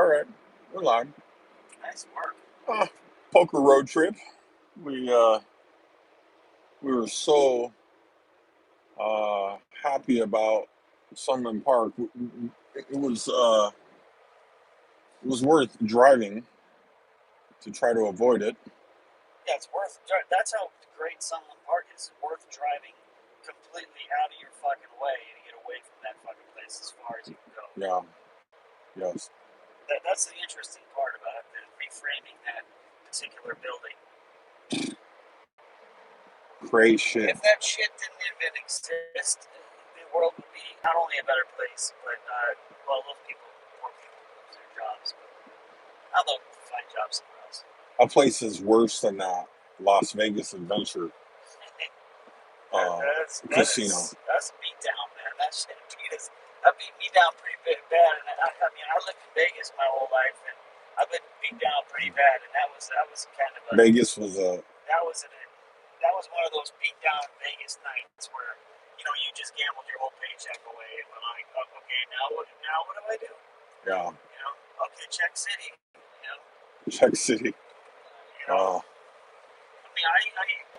right. We're live. Nice work. Poker road trip. We were so happy about Sunland Park. It was worth driving to try to avoid it. Yeah, it's worth. That's how great Sunland Park is. Worth driving completely out of your fucking way to get away from that fucking place as far as you can go. Yeah. Yes. That's the interesting part about it, reframing that particular building. Great shit. If that shit didn't even exist, the world would be not only a better place, but well, more people lose their jobs. But I'll look to find jobs somewhere else. A place is worse than that Las Vegas Adventure casino. That's a beat down, man. That shit beat me down pretty bad. And I mean, I lived in Vegas my whole life, and I've been beat down pretty bad. And that was kind of a Vegas was a that was one of those beat down Vegas nights where you just gambled your whole paycheck away and were like, oh, okay, now what do I do? yeah. Okay, check city. Check City. I mean,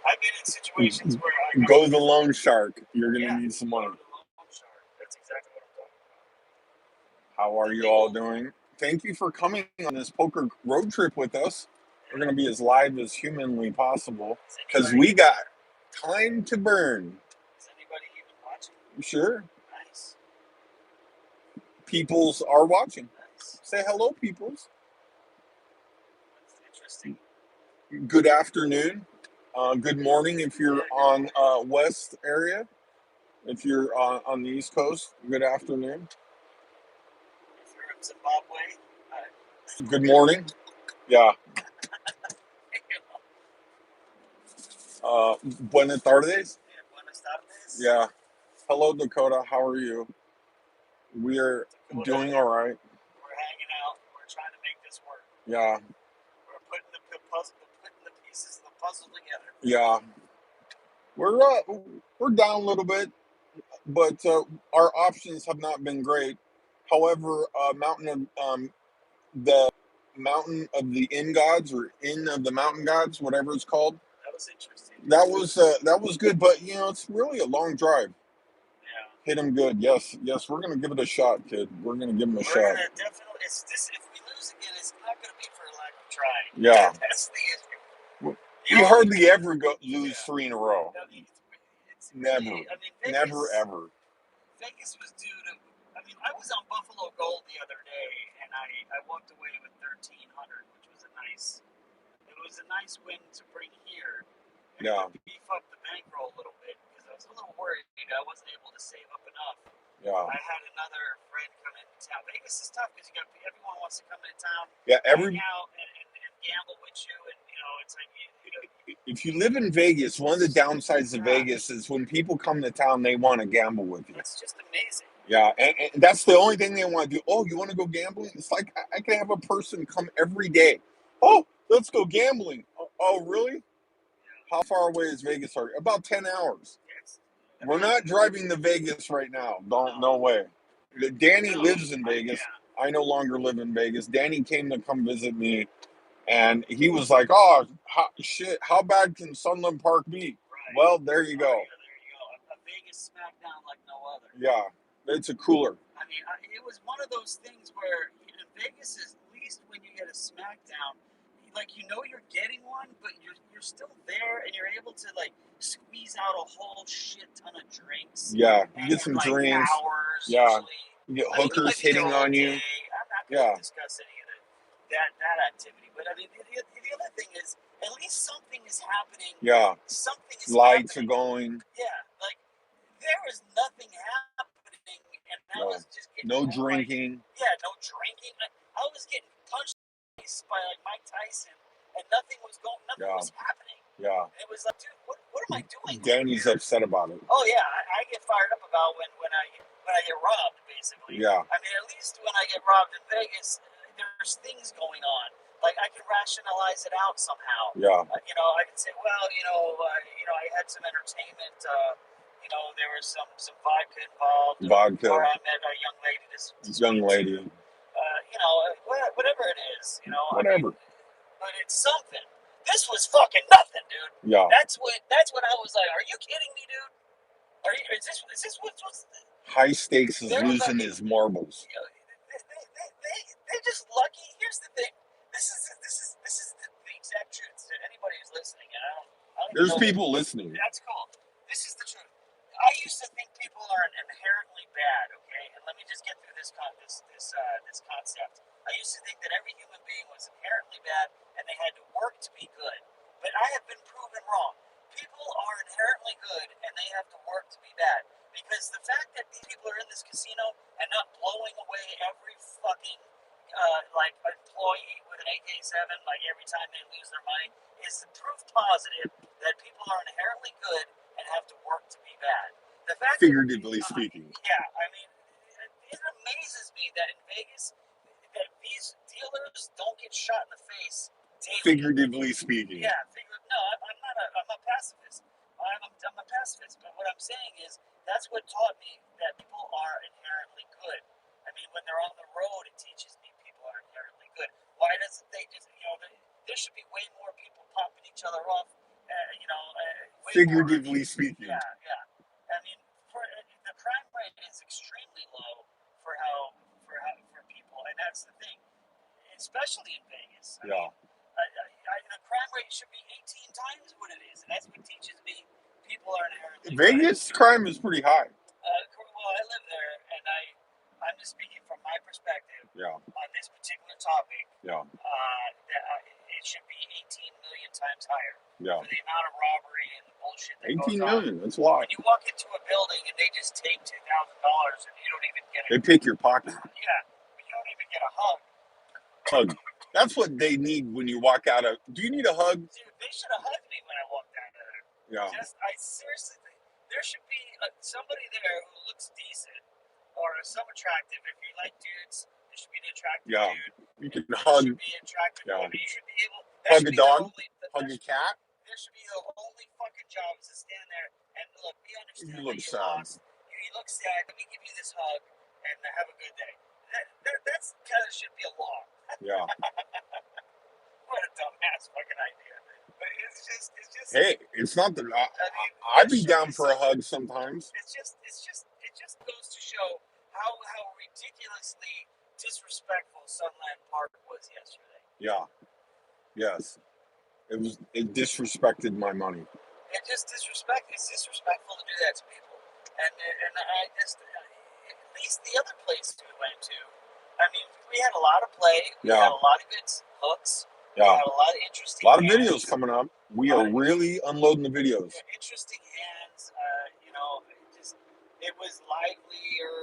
I've been in situations where I Go to the loan shark. You're gonna need some money. That's exactly what I'm talking about. How are you all doing? Thank you for coming on this poker road trip with us. We're gonna be as live as humanly possible because we got time to burn. Is anybody even watching? Sure. Nice. Peoples are watching. Nice. Say hello, peoples. That's interesting. Good afternoon. Good morning if you're on west area. If you're on the East Coast, good afternoon. If you're in Zimbabwe, good morning. Yeah. Buenas tardes. Buenas tardes. Yeah. Hello, Dakota. How are you? We are doing all right. We're hanging out. We're trying to make this work. Yeah. We're putting the pieces of the puzzle together. Yeah. We're down a little bit, but our options have not been great. However, the Mountain of the Inn Gods or Inn of the Mountain Gods, whatever it's called. That was interesting. That was good, but it's really a long drive. Yeah. Hit him good. Yes, we're gonna give it a shot, kid. We're gonna give him a shot. Gonna definitely. If we lose again, it's not gonna be for lack of trying. Yeah. That's the issue. You hardly ever lose 3 in a row. It's Never. really, Vegas, never ever. Vegas was due to. I was on Buffalo Gold the other day, and I walked away with $1,300, which was a nice. It was a nice win to bring here. And Yeah. Beef up the bankroll a little bit because I was a little worried. I wasn't able to save up enough. Yeah. I had another friend come into town. Vegas is tough because everyone wants to come into town. Yeah. Hang out and gamble with you, and it's like if you live in Vegas, one of the downsides of Vegas is when people come to town, they want to gamble with you. It's just amazing. Yeah, and that's the only thing they want to do. Oh, you want to go gambling? It's like I can have a person come every day. Oh, let's go gambling. Oh, really? Yeah. How far away is Vegas? About 10 hours. Yes. We're not driving to Vegas right now. No way. Danny lives in Vegas. Yeah. I no longer live in Vegas. Danny came to come visit me. And he was like, "Oh, how bad can Sunland Park be?" Right. Well, there you go. There you go. A Vegas smackdown like no other. Yeah, it's a cooler. I mean, it was one of those things where Vegas is, at least when you get a smackdown, like you're getting one, but you're still there, and you're able to like squeeze out a whole shit ton of drinks. Yeah, you get some drinks. Hours, yeah, usually. You get hookers hitting on you. I'm not going to discuss any of that activity, but I mean, the other thing is, at least something is happening. Yeah. Something is Lights happening. are going. Yeah, like there was nothing happening, and I was just getting no drinking. No drinking. I was getting punched by like Mike Tyson, and nothing was happening. Yeah. And it was like, dude, what am I doing? Danny's upset about it. Oh yeah, I get fired up about when I get robbed, basically. Yeah. I mean, at least when I get robbed in Vegas, there's things going on. Like I can rationalize it out somehow. Yeah. I can say, well, I had some entertainment. There was some vodka involved. Or I met a young lady. Young lady. whatever it is, Whatever. but it's something. This was fucking nothing, dude. Yeah. That's what I was like. Are you kidding me, dude? Is this what's High stakes is they're losing lucky. his marbles. They're just lucky. Here's the thing. This is the exact truth to anybody who's listening. And I don't even There's know people listening. That's cool. This is the truth. I used to think people are inherently bad. Okay, and let me just get through this concept. I used to think that every human being was inherently bad and they had to work to be good. But I have been proven wrong. People are inherently good and they have to work to be bad. Because the fact that these people are in this casino and not blowing away every fucking like employee with an AK-7 like every time they lose their money is the proof positive that people are inherently good and have to work to be bad. The fact Figuratively speaking. Yeah, I mean, it amazes me that in Vegas, that these dealers don't get shot in the face daily. Figuratively speaking. Yeah, I'm a pacifist. I'm a pacifist, but what I'm saying is that's what taught me that people are inherently good. I mean, when they're on the road, it teaches me people are inherently good. Why doesn't they just, there should be way more people popping each other off, way Figuratively more. speaking. Yeah. I mean, the crime rate is extremely low for people, and that's the thing, especially in Vegas. I mean, the crime rate should be 18 times what it is, and that's what teaches me people are inherently Vegas crime is pretty high. Well, I live there, and I'm just speaking from my perspective on this particular topic. Yeah. It should be 18 million times higher Yeah. for the amount of robbery and the bullshit that 18 goes million, on. that's a lot. When you walk into a building and they just take $2,000 and you don't even get They pick your pocket. Yeah, but you don't even get a hug. Hug. That's what they need when you walk out of. Do you need a hug? Dude, they should have hugged me when I walked out of there. Yeah. I seriously think there should be somebody there who looks decent or some attractive. If you like dudes, there should be an attractive dude. You can hug. Should be attractive. Yeah. You should be able. Hug a dog. Hug a cat. There should be the only fucking job is to stand there and look. We understand You look that you sad. lost. You look sad. Let me give you this hug and have a good day. That's kind of should be a law. Yeah. What a dumbass fucking idea. But it's just. Hey, it's not that I'd be down for a hug sometimes. It just goes to show how ridiculously disrespectful Sunland Park was yesterday. Yeah. Yes. It disrespected my money. It's disrespectful to do that to people. And I just, at least the other place we went to, I mean, we had a lot of play. We had a lot of good hooks. We had a lot of interesting. A lot of videos coming up. We are really unloading the videos. Interesting hands. It was livelier.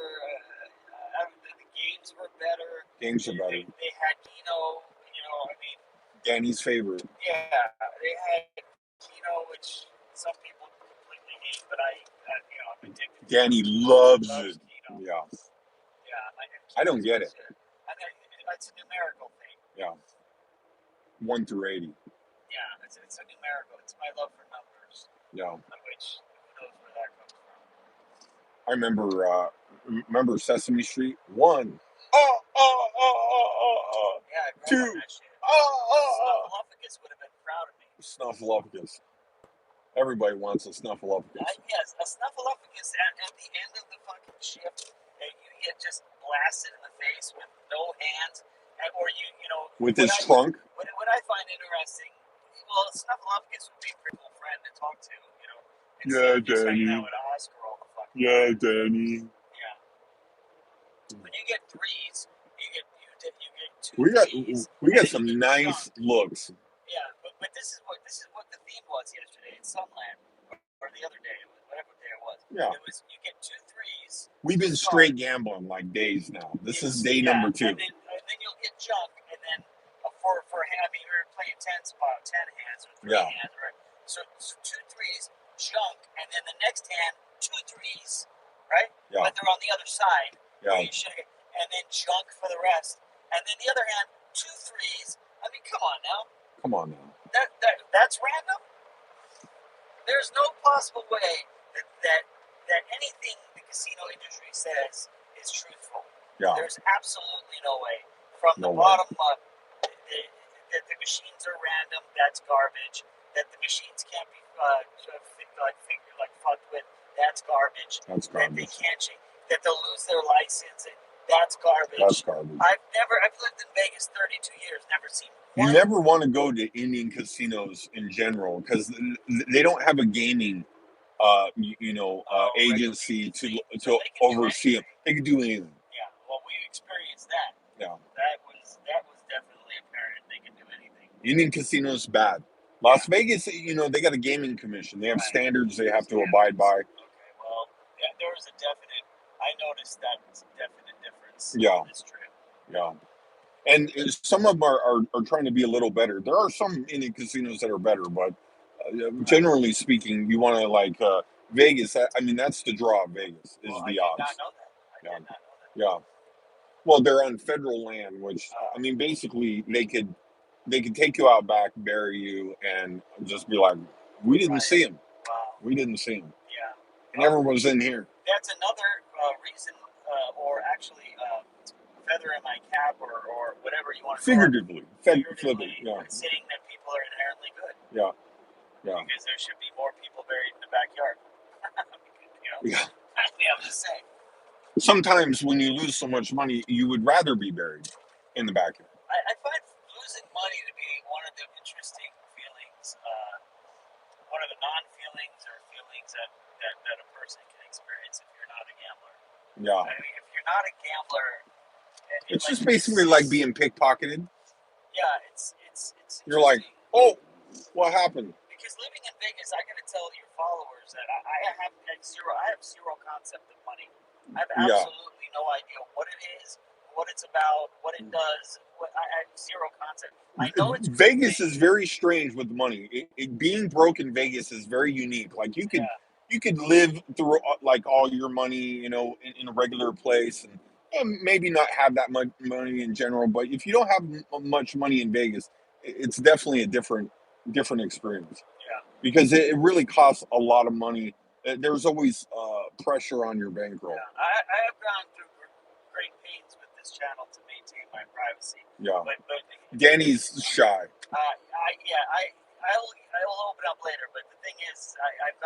The games were better. Games are better. They had Keno. Danny's favorite. Yeah, they had Keno, which some people completely hate, but I'm addicted. Danny loves it. Keno. Yeah. Yeah. I don't get it. It's a numerical thing. Yeah. 1 through 80. Yeah, it's a numerical. It's my love for numbers. Yeah. Which, who knows where that comes from? I remember Sesame Street 1. Yeah, 2. Snuffleupagus would have been proud of me. Snuffleupagus. Everybody wants a Snuffleupagus. Yes, a Snuffleupagus at the end of the fucking shift, and you get just blasted in the face with no hands, or with his trunk. What I find interesting, well, Snuffleupagus would be a pretty cool friend to talk to, Yeah, Danny. Out with Oscar all the fucking Yeah, Danny. Yeah. When you get threes, you get 2 threes. We got some nice looks. Yeah, but this is what the theme was yesterday in Sunland, or the other day, whatever day it was. Yeah. It was you get 2 threes. We've been straight gambling like days now. This is day number 2. And then you'll get junk, and then for hand, we were playing 10 hands or 3 hands, right? So 2 threes, junk, and then the next hand 2 threes, right? Yeah. But they're on the other side. Yeah. And then junk for the rest, and then the other hand 2 threes. I mean, come on now. Come on now. That's random. There's no possible way that anything the casino industry says is truthful. Yeah. There's absolutely no way. from the No way. bottom up, that the machines are random, that's garbage. That the machines can't be fucked with, that's garbage. That's That they garbage. can't change, that they'll lose their license, that's garbage. That's garbage. I've lived in Vegas 32 years, never seen You one. never want to go to Indian casinos in general because they don't have a gaming, agency to So to they can do oversee them. anything. They can do anything. Yeah, well, we experienced that. Yeah, That was definitely apparent. They can do anything. Indian casinos bad. Las Vegas, they got a gaming commission. They have Right. standards they have to abide by. Okay, well, yeah, there was a definite. I noticed that was a definite difference Yeah. on this trip. Yeah. And some of them are trying to be a little better. There are some Indian casinos that are better, but generally speaking, you want to Vegas. I mean, that's the draw of Vegas is Well, the I odds. did not know that. I Yeah. did not know that. Yeah. Well, they're on federal land, which I mean, basically they could take you out back, bury you, and just be like, "We didn't Right. see him. Wow. We didn't see him. Yeah. He never was in here." That's another reason, or actually, feather in my cap, or whatever you want to call it. Figuratively, yeah, Saying that people are inherently good. yeah, yeah, Because there should be more people buried in the backyard. yeah. I mean, I'm just saying. Sometimes when you lose so much money, you would rather be buried in the backyard. I find losing money to be one of the interesting feelings, one of the non-feelings or feelings that a person can experience if you're not a gambler. Yeah. I mean, if you're not a gambler, it's just basically like being pickpocketed. Yeah, it's You're like, oh, what happened? Because living in Vegas, I got to tell your followers that I have zero concept of money. I have absolutely no idea what it is, what it's about, what it does. I have zero concept. I know it's Vegas is very strange with money. Being broke in Vegas is very unique. Like you could live through like all your money, in a regular place, and maybe not have that much money in general. But if you don't have much money in Vegas, it's definitely a different experience. Yeah. Because it really costs a lot of money. There's always pressure on your bankroll. Yeah. I have gone through great pains with this channel to maintain my privacy. Yeah. But Danny's shy. I'll open up later. But the thing is,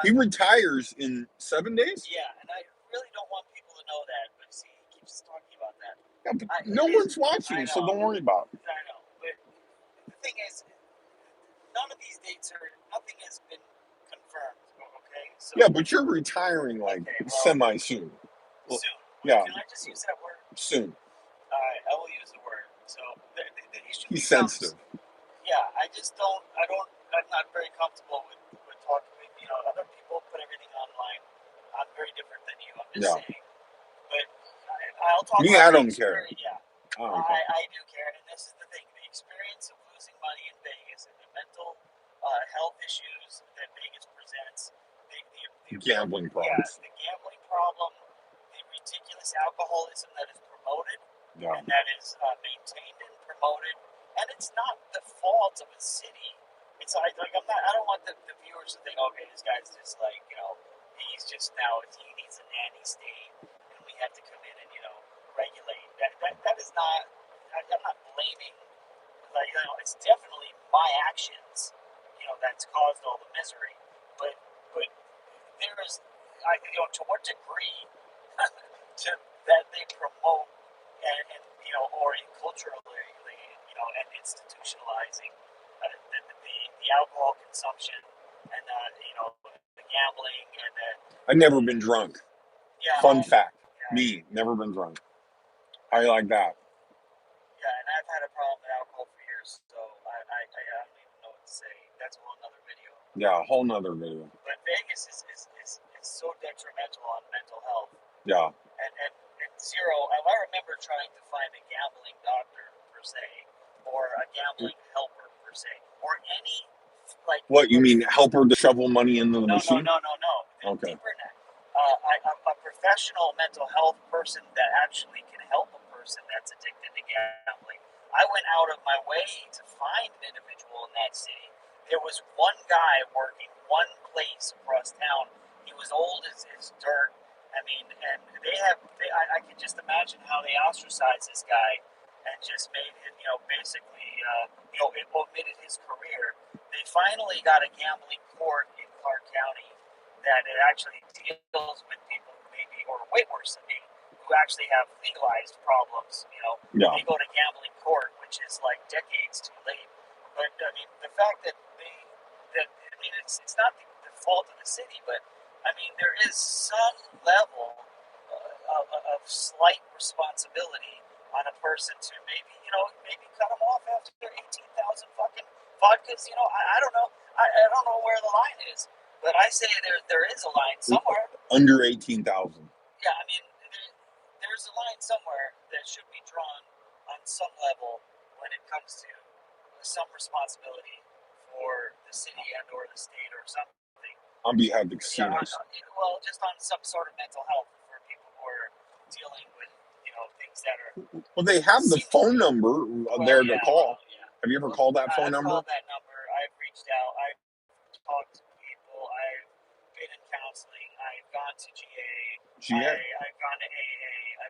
he retires in 7 days. Yeah, and I really don't want people to know that. But see, he keeps talking about that. Yeah, but no one's watching, so don't worry about it. I know, but the thing is, none of these dates nothing has been confirmed. Okay. So, yeah, but you're retiring semi soon. Soon. Yeah. Can I just use that word? Soon. All right, I will use the word. So the issue. He's sensitive. Yeah, I'm not very comfortable with talking with other people put everything online. I'm very different than you. I'm just saying. But I'll talk. Me, I don't care. Yeah. I do care, and this is the thing: the experience of losing money in Vegas and the mental health issues that Vegas presents, the gambling problems. Yeah, the gambling problem, the ridiculous alcoholism that is promoted, and that is maintained and promoted, and it's not the fault of a city. It's I don't want the viewers to think, okay, this guy's just he's just he needs a nanny state, and we have to come in and regulate. That is not. I'm not blaming. It's definitely my actions, that's caused all the misery. But there is, to what degree that they promote and or culturally, and institutionalizing the alcohol consumption and the gambling and I've never been drunk. Yeah. Fun fact. Yeah. Me, never been drunk. How you like that? Yeah, and I've had a problem with alcohol for years, so I don't even know what to say. That's a whole nother video. Yeah, a whole nother video. But Vegas is so detrimental on mental health. Yeah. And zero. I remember trying to find a gambling doctor per se, or a gambling helper per se, or any What you mean, helper to shovel money into the machine? No. Okay. Deeper than that. A professional mental health person that actually can help a person that's addicted to gambling. I went out of my way to find an individual in that city. There was one guy working one place across town. He was old as dirt. I mean, and I could just imagine how they ostracize this guy and just made it, basically, it omitted his career. They finally got a gambling court in Clark County that it actually deals with people who maybe, or way worse than me, who actually have legalized problems. Yeah. They go to gambling court, which is like decades too late. But I mean, the fact that it's not the fault of the city, but I mean, there is some level of slight responsibility on a person to maybe cut them off after 18,000 fucking vodkas. I don't know. I don't know where the line is, but I say there is a line somewhere. Under 18,000. Yeah, I mean, there's a line somewhere that should be drawn on some level when it comes to some responsibility for the city and or the state or something. On behalf of the Yeah, casinos. well, just on some sort of mental health for people who are dealing with things that are. Well, they have the phone number there to call. Yeah. Have you ever called that phone I've number? called that number. I've reached out. I've talked to people. I've been in counseling. I've gone to GA. I've gone to AA.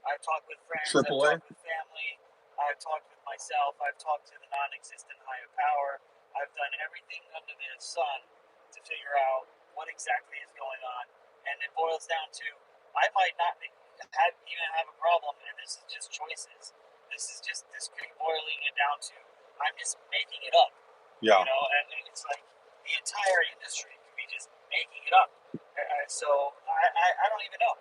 I've talked with friends. AAA? I've talked with family. I've talked with myself. I've talked to the non-existent higher power. I've done everything under the sun to figure out what exactly is going on. And it boils down to, I might not even have a problem, and this is just choices. This could be boiling it down to, I'm just making it up. Yeah. And it's like the entire industry could be just making it up. So I don't even know.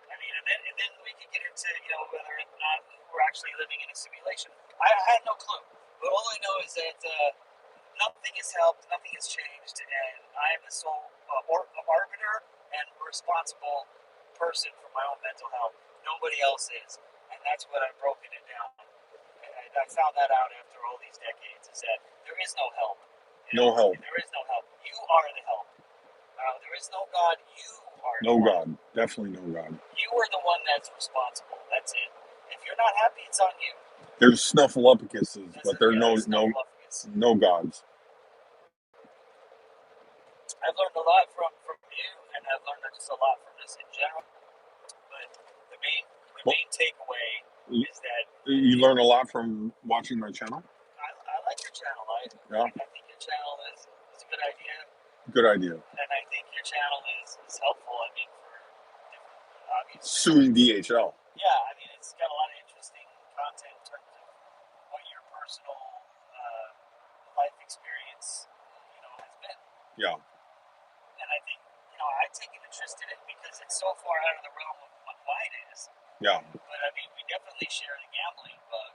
I mean, and then we could get into whether or not we're actually living in a simulation. I have no clue, but all I know is that nothing has helped, nothing has changed, and I am the sole arbiter and responsible person for my own mental health. Nobody else is, and that's what I've broken it down. And I found that out after all these decades, is that there is no help. No help. There is no help. You are the help. There is no God. You are no the God. Definitely no God. You are the one that's responsible. That's it. If you're not happy, it's on you. There's snuffleupaguses, but there's no gods. I've learned a lot from you, and I've learned just a lot from this in general. But the main takeaway is that you learn a lot from watching my channel. I like your channel. I think your channel is a good idea. Good idea. And I think your channel is helpful. I mean, for different, obviously. Suing DHL. Yeah, I mean, it's got a lot of interesting content in terms of what your personal life experience, has been. Yeah. And I think, I take an interest in it because it's so far out of the realm of what mine is. Yeah. But I mean, we definitely share the gambling bug.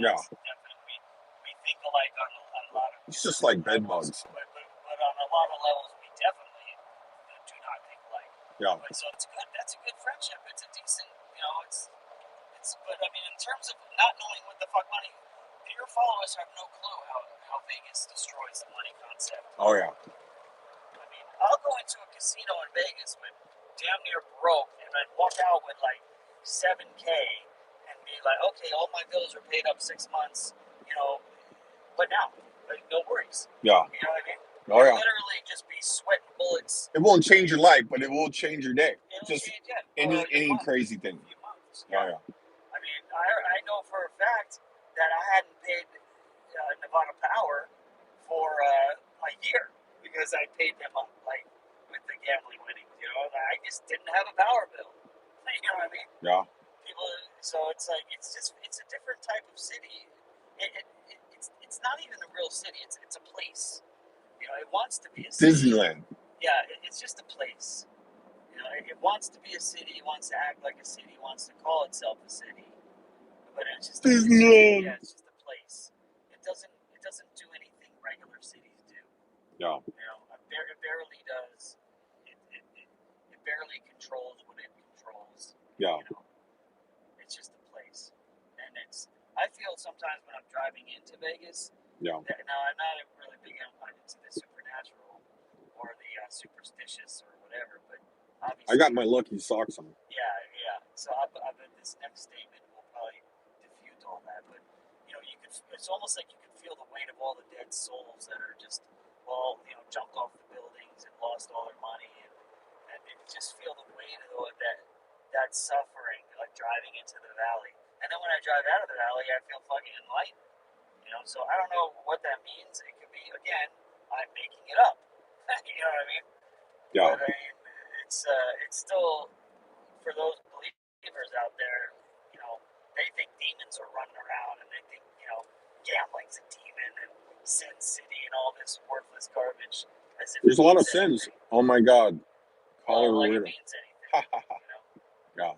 Yeah. Definitely, we think alike on a lot of. It's just like bed bugs. But on a lot of levels, we definitely do not think alike. Yeah. But so it's good. That's a good friendship. It's a decent, it's. But I mean, in terms of not knowing what the fuck money, your followers have no clue how Vegas destroys the money concept. Oh yeah. I mean, I'll go into a casino in Vegas with damn near broke, and I'd walk out with like $7K and be like, okay, all my bills are paid up 6 months, but now, no worries. Yeah. You know what I mean? Oh yeah. Literally just be sweating bullets. It won't change your life, but it will change your day. It'll just change, yeah. any crazy thing. Yeah. I mean, I know for a fact that I hadn't paid Nevada Power for a year because I paid them up, like, with the gambling winnings. I just didn't have a power bill. You know what I mean? Yeah. People. So it's like it's a different type of city. It's not even a real city. It's a place. It wants to be a city. Disneyland. Yeah, it's just a place. It wants to be a city. It wants to act like a city. It wants to call itself a city. But it's just Disneyland. Yeah, it's just a place. It doesn't do anything regular cities do. Yeah. It barely does. It barely controls what it controls. Yeah. It's just a place, and I feel sometimes when I'm driving into Vegas. Yeah. Now I'm not really big into the supernatural or the superstitious or whatever, but obviously I got my lucky socks on. Yeah. So this next statement will probably defute all that, but it's almost like you can feel the weight of all the dead souls that are just jumped off the buildings and lost all their money, and you just feel the weight of that suffering, like driving into the valley. And then when I drive out of the valley, I feel fucking enlightened. So I don't know what that means. It could be, again, I'm making it up. You know what I mean? Yeah. But I mean, it's still, for those believers out there, they think demons are running around, and they think, gambling's a demon, and Sin City and all this worthless garbage. As if There's it a lot of means sins. anything. Oh my God. Well, like it Colorado. means anything. Yeah.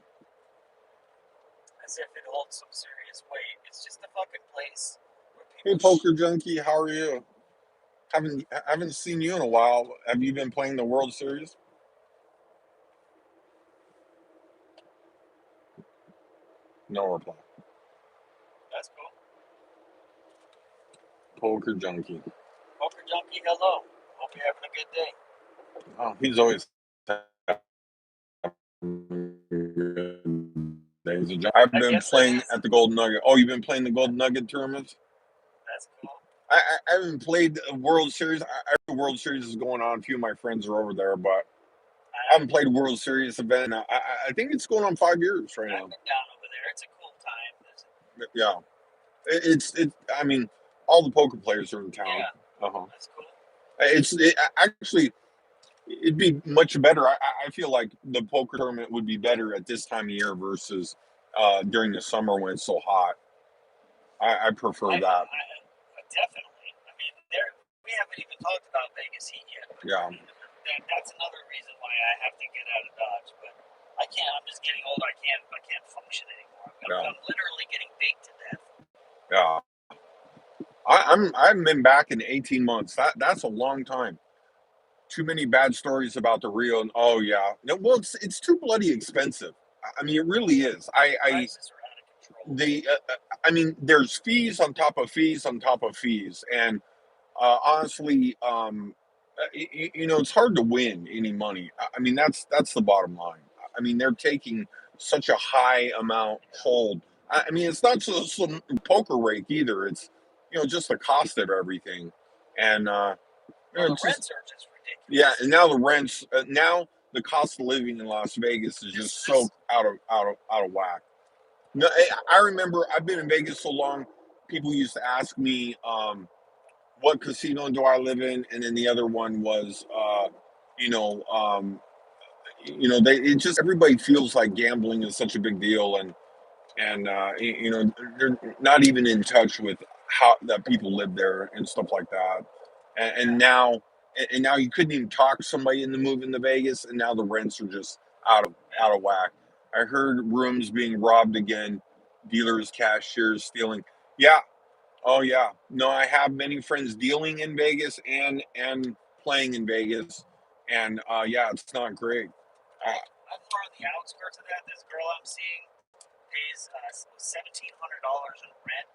As if it holds some serious weight. It's just a fucking place where Hey, people. Poker Junkie, how are you? Haven't seen you in a while. Have you been playing the World Series? No reply. That's cool. Poker Junkie. Poker Junkie, hello. Hope you're having a good day. Oh, he's always. I've been playing at the Golden Nugget. Oh, you've been playing the Golden Nugget tournaments? That's cool. I haven't played the World Series. The World Series is going on. A few of my friends are over there, but I haven't played a World Series event. I think it's going on 5 years right now. I've been down over there. It's a cool time. Yeah, it's. I mean, all the poker players are in town. Yeah, that's cool. Actually, it'd be much better. I feel like the poker tournament would be better at this time of year versus during the summer when it's so hot. I prefer that. Definitely. I mean, we haven't even talked about Vegas heat yet. Yeah. That's another reason why I have to get out of Dodge. But I can't. I'm just getting older. I can't function anymore. I'm literally getting baked to death. Yeah. I haven't been back in 18 months. That's a long time. Too many bad stories about the Rio. And oh yeah, no, well it's too bloody expensive. I mean, it really is. Prices are out of control. I mean, there's fees on top of fees on top of fees, and honestly, it's hard to win any money. I mean, that's the bottom line. I mean, they're taking such a high amount hold. I mean, it's not just some poker rake either. It's just the cost of everything, and the rents are just ridiculous. yeah, and now the rents, now the cost of living in Las Vegas is just so out of whack. No, I remember I've been in Vegas so long. People used to ask me, what casino do I live in, and then the other one was, you know, um, it just everybody feels like gambling is such a big deal, and they're not even in touch with how that people live there and stuff like that. And now you couldn't even talk to somebody into moving to Vegas, and now the rents are just out of whack. I heard rooms being robbed again, dealers, cashiers stealing. Yeah, oh yeah. No, I have many friends dealing in Vegas and playing in Vegas, and yeah, it's not great. I'm more on the outskirts of that. This girl I'm seeing pays $1,700 in rent,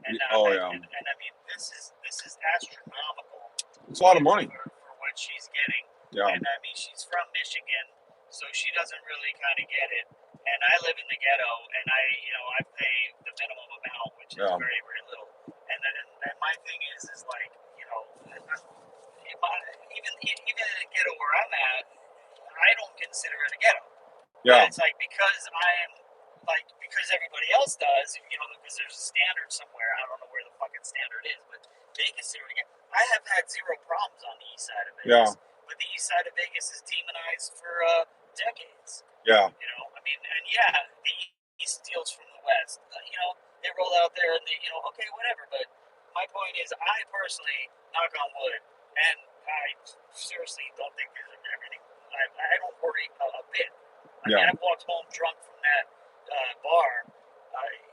and I mean this is astronomical. It's a lot of money for what she's getting. Yeah. And I mean she's from Michigan, so she doesn't really kind of get it. And I live in the ghetto, and I pay the minimum amount, which is very, very little. And my thing is like, even in the ghetto where I'm at, I don't consider it a ghetto. Yeah. But it's like because everybody else does, because there's a standard somewhere. I don't know where the fucking standard is, but they consider it. I have had zero problems on the east side of Vegas. Yeah. But the east side of Vegas is demonized for decades. Yeah. I mean, and the east steals from the west. They roll out there and okay, whatever. But my point is, I personally, knock on wood, and I seriously don't think there's everything. I don't worry a bit. I mean, I've walked home drunk from that bar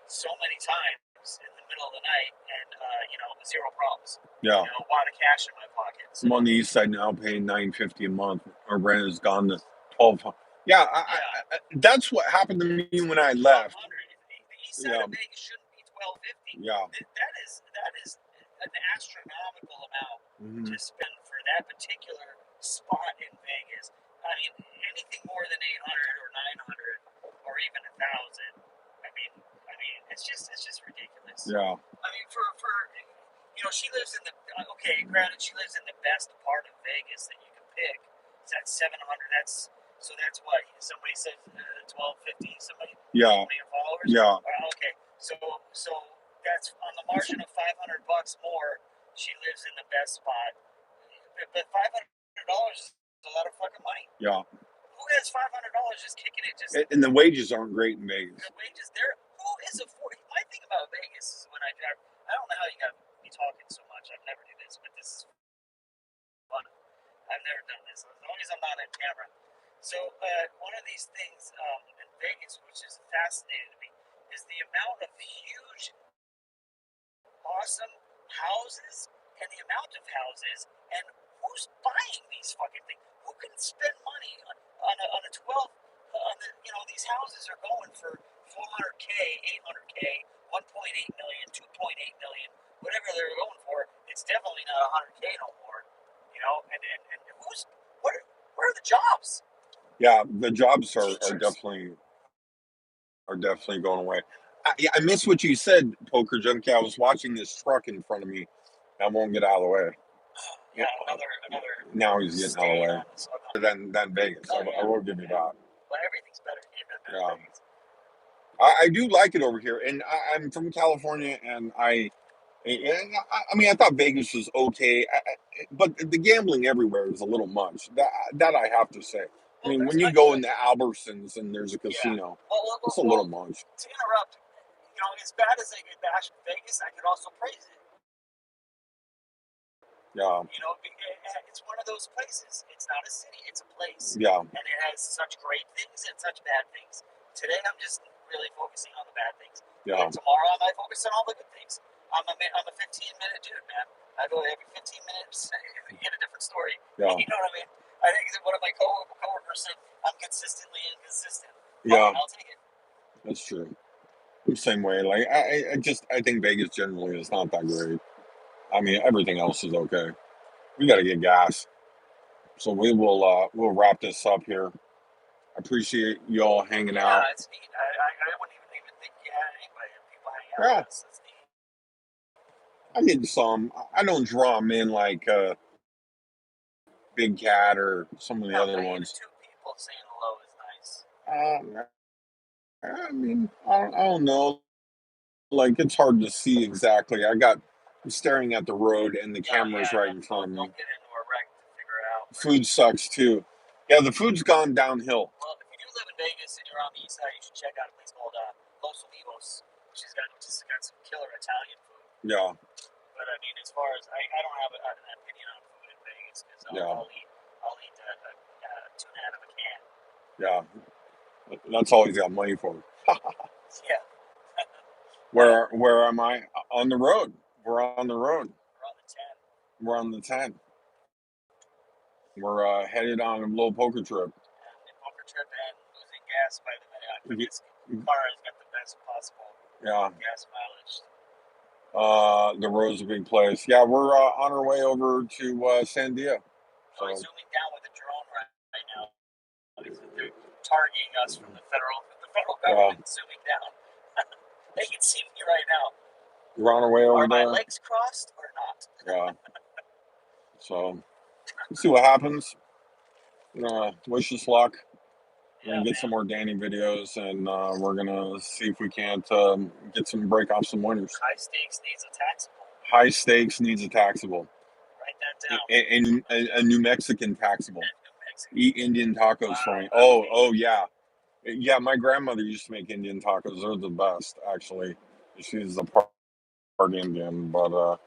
so many times in the middle of the night, and zero problems. Yeah. A lot of cash in my pocket. So. I'm on the east side now, paying $950 a month. Our rent has gone to $1,200. Yeah, that's what happened to me when I left. The east side of Vegas shouldn't be $1,250. Yeah. That is an astronomical amount to spend for that particular spot in Vegas. I mean, anything more than 800 or 900 or even 1,000. I mean, it's just ridiculous. Yeah. I mean, for she lives in granted, she lives in the best part of Vegas that you can pick. It's at 700. That's what somebody said, 1,250. Somebody. Yeah. Followers. Yeah. Okay. So that's on the margin of $500 more. She lives in the best spot, but $500 is a lot of fucking money. Yeah. Who has $500 just kicking it? Just And the wages aren't great in Vegas. the wages there. Who is affording? My thing about Vegas is when I drive. I don't know how you got me talking so much. I've never do this, but this is fun. I've never done this as long as I'm not on camera. So one of these things in Vegas, which is fascinating to me, is the amount of huge, awesome houses and the amount of houses and who's buying these fucking things. Who can spend money on a 12? These houses are going for 400K, 800K, 1.8 million, 2.8 million, whatever they're going for. It's definitely not 100K no more. And where are the jobs? Yeah, the jobs are definitely going away. I miss what you said, Poker Junkie. I was watching this truck in front of me. I won't get out of the way. Yeah, another. Now he's getting out of the way. Than Vegas. I will give you that. But everything's better here than Yeah. Vegas. I do like it over here, and I'm from California, and I mean, I thought Vegas was okay, but the gambling everywhere is a little much. That I have to say. I mean, when you go into Albertsons and there's a casino, it's a little much. To interrupt, as bad as I could bash Vegas, I could also praise it. Yeah. It's one of those places. It's not a city, it's a place. Yeah. And it has such great things and such bad things. Today, I'm just really focusing on the bad things. Yeah. And tomorrow, I might focus on all the good things. I'm a 15-minute dude, man. I go every 15 minutes, you get a different story. Yeah. You know what I mean? I think one of my coworkers said, I'm consistently inconsistent. Yeah. I'll take it. That's true. The same way. Like I think Vegas generally is not that great. I mean, everything else is okay. We got to get gas. So we'll wrap this up here. I appreciate you all hanging out. Yeah, it's neat. I wouldn't even think you had anybody. People hang out with us. That's neat. I get some. I don't draw them in like Big Cat or some of the other ones. Two people saying hello is nice. I mean, I don't know. Like it's hard to see exactly. I'm staring at the road and the camera's right in front of me. Don't get into a wreck to figure it out. Food sucks too. Yeah, the food's gone downhill. Well, if you do live in Vegas and you're on the east side, you should check out a place called Los Olivos, which has got some killer Italian food. Yeah. But I mean, as far as I don't have an opinion on food in Vegas because I'll eat a tuna out of a can. Yeah. That's all he's got money for. Yeah. Where am I? On the road. We're on the road. We're on the 10. We're on the 10. We're headed on a little poker trip. Poker trip and losing gas by the minute. This car has got the best possible gas mileage. The road's a big place. Yeah, we're on our way over to Sandia. So I'm zooming down with a drone right now. They're targeting us from the federal government zooming down. They can see me right now. We're on our way over Are there. my legs crossed or not? Yeah. So, let's see what happens. Wish us luck. We're gonna get some more Danny videos, and we're gonna see if we can't break off some winners. High stakes needs a taxable. High stakes needs a taxable. Write that down. And a New Mexican taxable. Eat Indian tacos for me. Oh yeah. Yeah, my grandmother used to make Indian tacos. They're the best, actually. She's a part Indian, but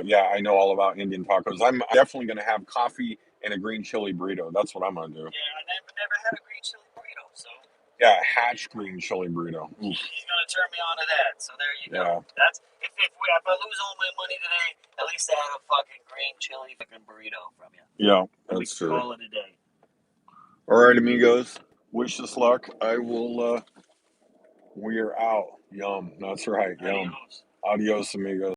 yeah, I know all about Indian tacos. I'm definitely gonna have coffee and a green chili burrito. That's what I'm gonna do. Yeah, I never had a green chili burrito, so. Yeah, Hatch green chili burrito. Oof. He's gonna turn me on to that. So there you go. That's if I lose all my money today, at least I have a fucking green chili fucking burrito from you. Yeah, that's true. Call it a day. All right, amigos. Wish us luck. I will. We are out. Yum. That's right. Yum. Adios, amigos.